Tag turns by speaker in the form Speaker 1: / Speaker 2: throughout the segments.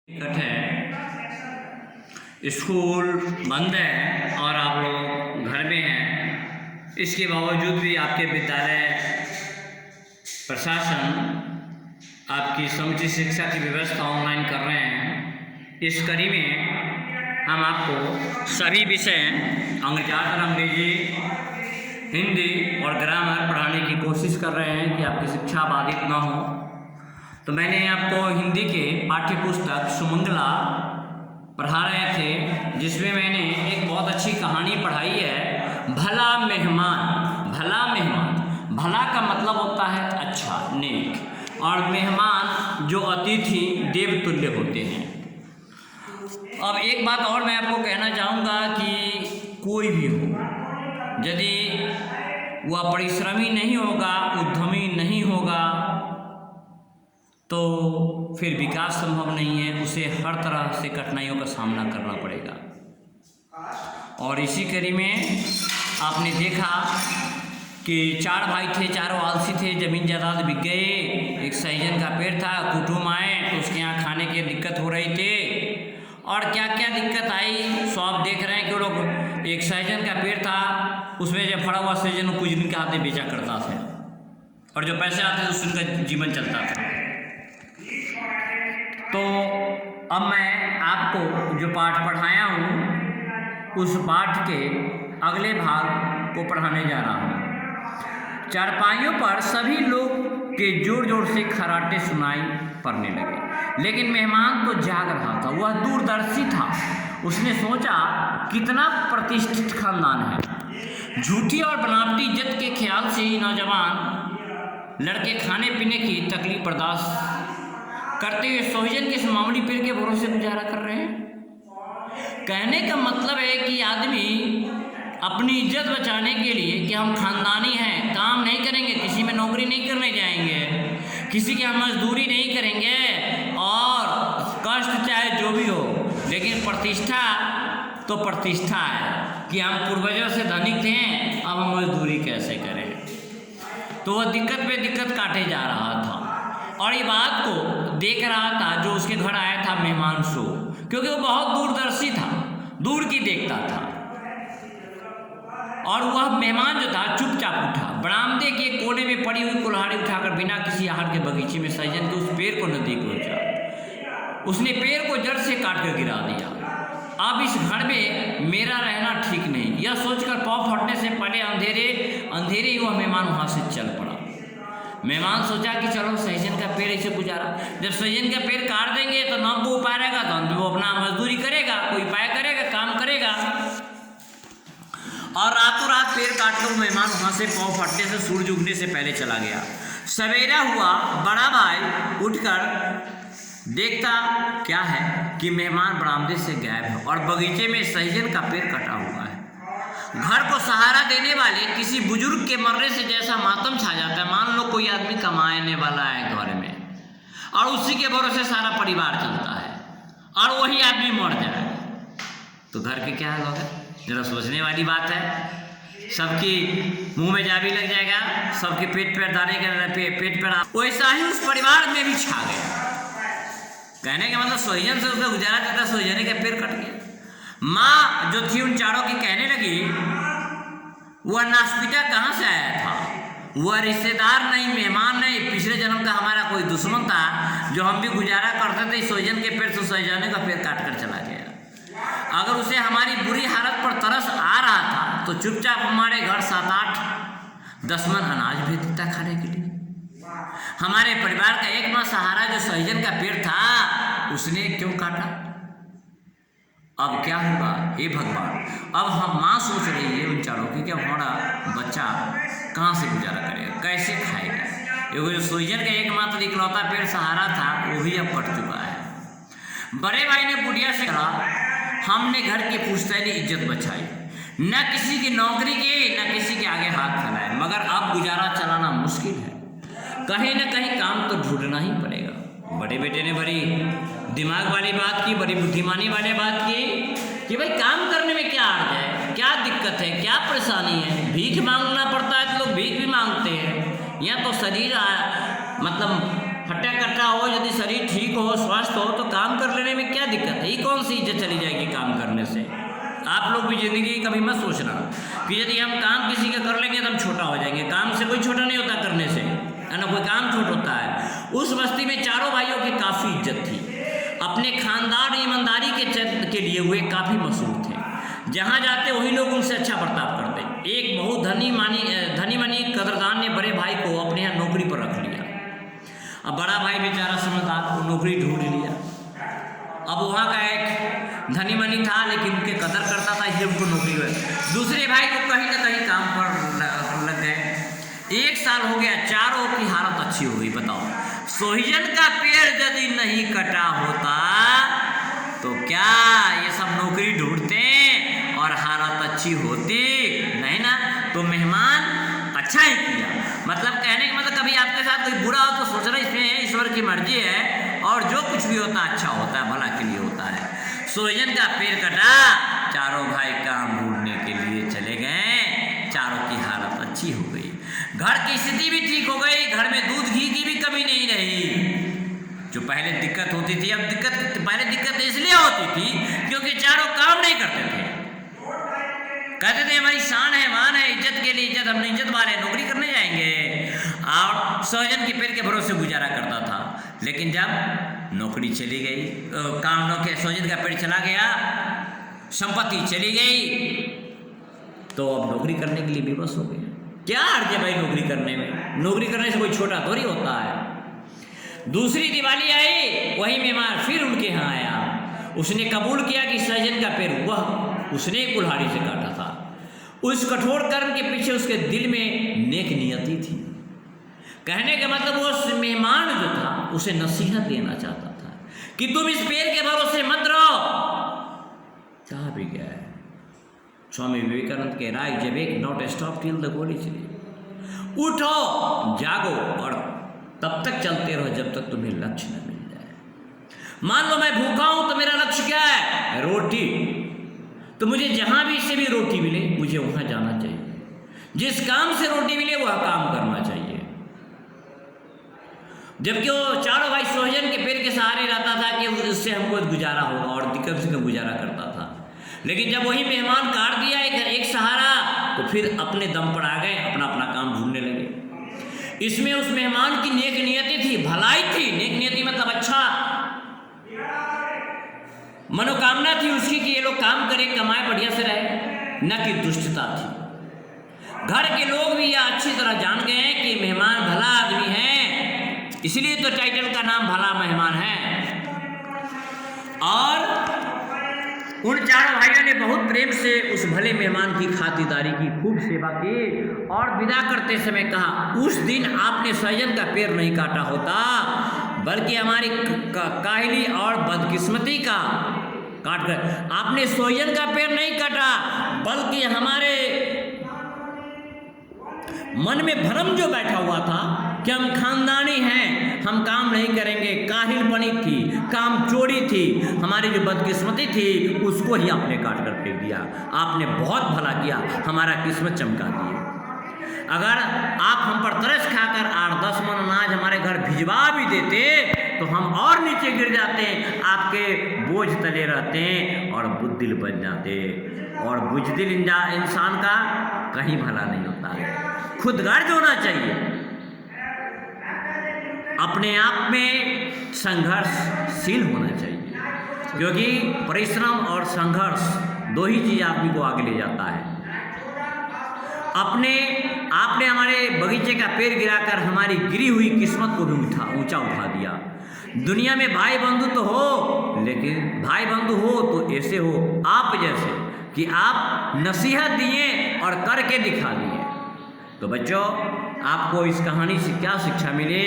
Speaker 1: दिक्कत है, स्कूल बंद है और आप लोग घर में हैं। इसके बावजूद भी आपके विद्यालय प्रशासन आपकी समुचित शिक्षा की व्यवस्था ऑनलाइन कर रहे हैं। इस कड़ी में हम आपको सभी विषय ज़्यादातर अंग्रेजी, हिंदी और ग्रामर पढ़ाने की कोशिश कर रहे हैं कि आपकी शिक्षा बाधित ना हो। तो मैंने आपको हिंदी के पाठ्य पुस्तक सुमंगला पढ़ा रहे थे, जिसमें मैंने एक बहुत अच्छी कहानी पढ़ाई है, भला मेहमान। भला मेहमान, भला का मतलब होता है अच्छा, नेक, और मेहमान जो अतिथि देवतुल्य होते हैं। अब एक बात और मैं आपको कहना चाहूँगा कि कोई भी हो, यदि वह परिश्रमी नहीं होगा, उद्यमी नहीं होगा, तो फिर विकास संभव नहीं है। उसे हर तरह से कठिनाइयों का सामना करना पड़ेगा। और इसी कड़ी में आपने देखा कि 4 भाई थे, चारों आलसी थे, ज़मीन जायदाद बिक गए। एक सहजन का पेड़ था, कुटुंब आए तो उसके यहाँ खाने की दिक्कत हो रही थी, और क्या क्या दिक्कत आई सो आप देख रहे हैं कि लोग, एक सहजन का पेड़ था, उसमें जब फड़ा हुआ सहजन कुछ दिन के हाथ में बेचा करता था, और जो पैसे आते थे उससे उनका जीवन चलता था। तो अब मैं आपको जो पाठ पढ़ाया हूँ, उस पाठ के अगले भाग को पढ़ाने जा रहा हूँ। चारपाइयों पर सभी लोग के जोर जोर से खर्राटे सुनाई पड़ने लगे, लेकिन मेहमान तो जाग रहा था। वह दूरदर्शी था। उसने सोचा, कितना प्रतिष्ठित खानदान है। झूठी और बनावटी इज्जत के ख्याल से ही नौजवान लड़के खाने पीने की तकलीफ बर्दाश्त करते हुए सोहजन के इस मामूली पेड़ के भरोसे गुजारा कर रहे हैं। कहने का मतलब है कि आदमी अपनी इज्जत बचाने के लिए कि हम खानदानी हैं, काम नहीं करेंगे, किसी में नौकरी नहीं करने जाएंगे, किसी की हम मजदूरी नहीं करेंगे, और कष्ट चाहे जो भी हो, लेकिन प्रतिष्ठा तो प्रतिष्ठा है कि हम पूर्वजों से धनिक थे, अब हम मजदूरी कैसे करें। तो वह दिक्कत पे दिक्कत काटे जा रहा था, और ये बात को देख रहा था जो उसके घर आया था मेहमान सो, क्योंकि वो बहुत दूरदर्शी था, दूर की देखता था। और वह मेहमान जो था चुपचाप उठा, बरामदे के कोने में पड़ी हुई कुल्हाड़ी उठाकर बिना किसी आहार के बगीचे में सहजन के उस पेड़ को नजदीक पहुंचा। उसने पेड़ को जड़ से काट कर गिरा दिया। अब इस घर में मेरा रहना ठीक नहीं, यह सोचकर पाँव फटने से पहले अंधेरे ही वह मेहमान वहाँ से चल पड़ा। मेहमान सोचा कि चलो सहजन का पेड़ ऐसे गुजारा, जब सहजन का पेड़ काट देंगे तो ना वो उपाय रहेगा, तो वो अपना मजदूरी करेगा, कोई उपाय करेगा, काम करेगा। और रातों रात पेड़ काट लो, मेहमान वहाँ से पाँव फटने से सूरज उगने से पहले चला गया। सवेरा हुआ, बड़ा भाई उठकर देखता क्या है कि मेहमान बरामदे से गायब है और बगीचे में सहजन का पेड़ कटा हुआ है। घर को सहारा देने वाले किसी बुजुर्ग के मरने से जैसा मातम छा जाता है। मान लो कोई आदमी कमाने वाला है घर में, और उसी के भरोसे सारा परिवार चलता है, और वही आदमी मर जाए तो घर के क्या हाल होगा। जरा सोचने वाली बात है। सबकी मुंह में जाबी लग जाएगा, सबके पेट पर दाने के पेट पर। वैसा ही उस परिवार में भी छा गया। कहने का मतलब सोहजन से उसका गुजारा करता, सोहजन का पेड़ कट गया। माँ जो थी उन चारों की कहने लगी, वह नास्पिटा कहाँ से आया था, वह रिश्तेदार नहीं, मेहमान नहीं, पिछले जन्म का हमारा कोई दुश्मन था, जो हम भी गुजारा करते थे सोहजन के पेड़ से सहजन का पेड़ काट कर चला गया। अगर उसे हमारी बुरी हालत पर तरस आ रहा था तो चुपचाप हमारे घर 7-8-10 मन अनाज भेज देता खाने के लिए। हमारे परिवार का एकमात्र सहारा जो सहजन का पेड़ था, उसने क्यों काटा। अब क्या होगा हे भगवान। अब हम माँ सोच रही है उन चारों की कि हमारा बच्चा कहाँ से गुजारा करेगा, कैसे खाएगा, क्योंकि जो सोहजन का एकमात्र इकलौता पेड़ सहारा था वो भी अब कट चुका है। बड़े भाई ने बुढ़िया से कहा, हमने घर की पुश्तैनी इज्जत बचाई, न किसी की नौकरी की, न किसी के आगे हाथ फैलाए, मगर अब गुजारा चलाना मुश्किल है। कहीं न कहीं काम तो ढूंढना ही पड़ेगा। बड़े बेटे ने बड़ी दिमाग वाली बात की, बड़ी बुद्धिमानी वाली बात की कि भाई काम करने में क्या अर्थ है, क्या दिक्कत है, क्या परेशानी है। भीख मांगना पड़ता है तो लोग भीख भी मांगते हैं। या तो शरीर मतलब हट्टा कट्टा हो, यदि शरीर ठीक हो, स्वस्थ हो, तो काम कर लेने में कौन सी इज्जत चली जाएगी काम करने से। आप लोग भी ज़िंदगी कभी मत सोचना कि यदि हम काम किसी का कर लेंगे तो हम छोटा हो जाएंगे। काम से कोई छोटा नहीं होता, करने से है ना, कोई काम छोटा होता है। उस बस्ती में चारों भाइयों की काफ़ी इज्जत थी, अपने खानदान ईमानदारी के लिए हुए काफ़ी मशहूर थे। जहाँ जाते वही लोग उनसे अच्छा बर्ताव करते। एक बहुत धनी मनी कदरदान ने बड़े भाई को अपने यहाँ नौकरी पर रख लिया। अब बड़ा भाई बेचारा समझदार, वो नौकरी ढूंढ लिया। अब वहाँ का एक धनी मनी था लेकिन उनके कदर करता था, इसलिए उनको नौकरी हुई। दूसरे भाई को कहीं ना कहीं काम पर लग गए। 1 साल हो गया, चारों की हालत अच्छी हो गई। बताओ, सोहिजन का पेड़ यदि नहीं कटा होता तो क्या ये सब नौकरी ढूंढते और हालत अच्छी होती? नहीं ना। तो मेहमान अच्छा ही किया। मतलब कहने का मतलब, कभी आपके साथ कोई बुरा हो तो सोचना इसमें ईश्वर की मर्जी है, और जो कुछ भी होता है अच्छा होता है, भला के लिए होता है। सोहिजन का पेड़ कटा, चारों भाई काम ढूंढने के लिए चले गए। चारों की हालत अच्छी हो गई, घर की स्थिति भी ठीक हो गई, घर में दूध घी की भी कमी नहीं रही। जो पहले दिक्कत होती थी, अब पहले दिक्कत इसलिए होती थी क्योंकि चारों काम नहीं करते थे। कहते थे हमारी शान है, मान है, इज्जत के लिए इज्जत, हम इज्जत वाले नौकरी करने जाएंगे, और सोहिजन के पेड़ के भरोसे गुजारा करता था। लेकिन जब नौकरी चली गई, काम नौकरी, सोहिजन का पेड़ चला गया, संपत्ति चली गई, तो अब नौकरी करने के लिए विवश हो गए। क्या अर्थ है भाई नौकरी करने में? नौकरी करने से कोई छोटा थोड़ी होता है। दूसरी दिवाली आई, वही मेहमान फिर उनके यहाँ आया। उसने कबूल किया कि सोहिजन का पेड़ वह उसने कुल्हाड़ी से काटा था। उस कठोर कर्म के पीछे उसके दिल में नेक नियति थी। कहने का मतलब वो मेहमान जो था उसे नसीहत देना चाहता था कि तुम इस पेड़ के भरोसे मत रहो। चाह भी गया है। स्वामी विवेकानंद के राय जब एक not stop till the goal is reached. उठो, जागो और तब तक चलते रहो जब तक तुम्हें लक्ष्य न मिल जाए। मान लो मैं भूखा हूं तो मेरा लक्ष्य क्या है? रोटी। तो मुझे जहां भी से भी रोटी मिले मुझे वहां जाना चाहिए। जिस काम से रोटी मिले वह काम करना चाहिए। जबकि वो चारों भाई सोहिजन के पेड़ के सहारे रहता था कि उससे हमको गुजारा होगा, और दिक्कत से गुजारा करता था। लेकिन जब वही मेहमान काट दिया एक सहारा, तो फिर अपने दम पर आ गए, अपना अपना काम ढूंढने लगे। इसमें उस मेहमान की नेक नियति थी, भलाई थी। नेक नियति मतलब अच्छा मनोकामना थी उसकी कि ये लोग काम करें, कमाए, बढ़िया से रहे, न कि दुष्टता थी। घर के लोग भी यह अच्छी तरह जान गए हैं कि मेहमान भला आदमी है, इसलिए तो टाइटल का नाम भला मेहमान है। और उन चारों भाइयों ने बहुत प्रेम से उस भले मेहमान की खातिरदारी की, खूब सेवा की, और विदा करते समय कहा, उस दिन आपने सोहिजन का पेड़ नहीं काटा होता, बल्कि हमारी काहिली और बदकिस्मती का काट कर आपने सोहिजन का पेड़ नहीं काटा, बल्कि हमारे मन में भ्रम जो बैठा हुआ था कि हम खानदानी हैं, हम काम नहीं करेंगे, काहिलपनी थी, काम चोरी थी, हमारी जो बदकिस्मती थी उसको ही आपने काट कर फेंक दिया। आपने बहुत भला किया, हमारा किस्मत चमका दिए। अगर आप हम पर तरस खाकर 8-10 मन अनाज हमारे घर भिजवा भी देते तो हम और नीचे गिर जाते, आपके बोझ तले रहते और बुद्धिल बन जाते। और बुजदिल इंसान का कहीं भला नहीं होता है। खुदगर्ज होना चाहिए, अपने आप में संघर्षशील होना चाहिए, क्योंकि परिश्रम और संघर्ष दो ही चीज़ आदमी को आगे ले जाता है। आपने हमारे बगीचे का पेड़ गिराकर हमारी गिरी हुई किस्मत को भी ऊंचा उठा दिया। दुनिया में भाई बंधु तो हो, लेकिन भाई बंधु हो तो ऐसे हो आप जैसे कि आप नसीहत दिए और करके दिखा दिए। तो बच्चों, आपको इस कहानी से क्या शिक्षा मिली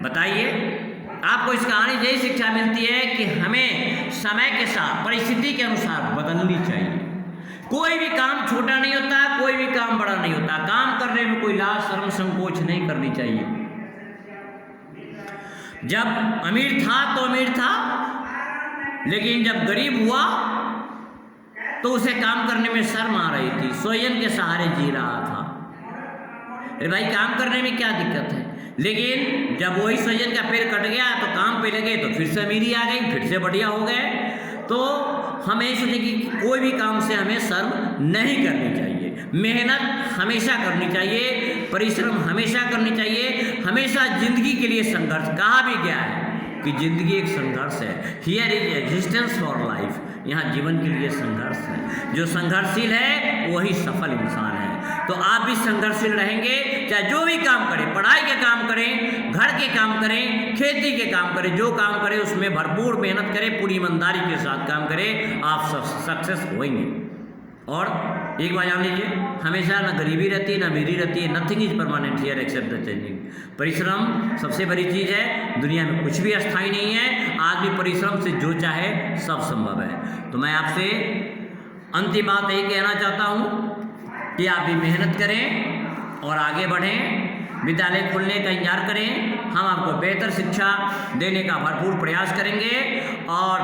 Speaker 1: बताइए? आपको इस कहानी से यही शिक्षा मिलती है कि हमें समय के साथ परिस्थिति के अनुसार बदलनी चाहिए। कोई भी काम छोटा नहीं होता, कोई भी काम बड़ा नहीं होता। काम करने में कोई लाज शर्म संकोच नहीं करनी चाहिए। जब अमीर था तो अमीर था, लेकिन जब गरीब हुआ तो उसे काम करने में शर्म आ रही थी, सोहिजन के सहारे जी रहा था। अरे भाई, काम करने में क्या दिक्कत है? लेकिन जब वही सजन का पेड़ कट गया तो काम पे लगे तो फिर से अमीरी आ गई, फिर से बढ़िया हो गए। तो हमें सोचे कि कोई भी काम से हमें शर्म नहीं करनी चाहिए, मेहनत हमेशा करनी चाहिए, परिश्रम हमेशा करनी चाहिए, हमेशा जिंदगी के लिए संघर्ष। कहा भी गया है कि जिंदगी एक संघर्ष है, here is existence for life, यहाँ जीवन के लिए संघर्ष है। जो संघर्षशील है वही सफल इंसान है। तो आप भी संघर्षशील रहेंगे, चाहे जो भी काम करें, पढ़ाई के काम करें, घर के काम करें, खेती के काम करें, जो काम करें उसमें भरपूर मेहनत करें, पूरी ईमानदारी के साथ काम करें, आप सक्सेस होंगे। और एक बात जान लीजिए, हमेशा ना गरीबी रहती है ना अमीरी रहती है, nothing is permanent here except the changing. परिश्रम सबसे बड़ी चीज़ है, दुनिया में कुछ भी अस्थायी नहीं है। आदमी परिश्रम से जो चाहे सब संभव है। तो मैं आपसे अंतिम बात यही कहना चाहता हूँ कि आप भी मेहनत करें और आगे बढ़ें, विद्यालय खुलने का इंतजार करें, हम आपको बेहतर शिक्षा देने का भरपूर प्रयास करेंगे और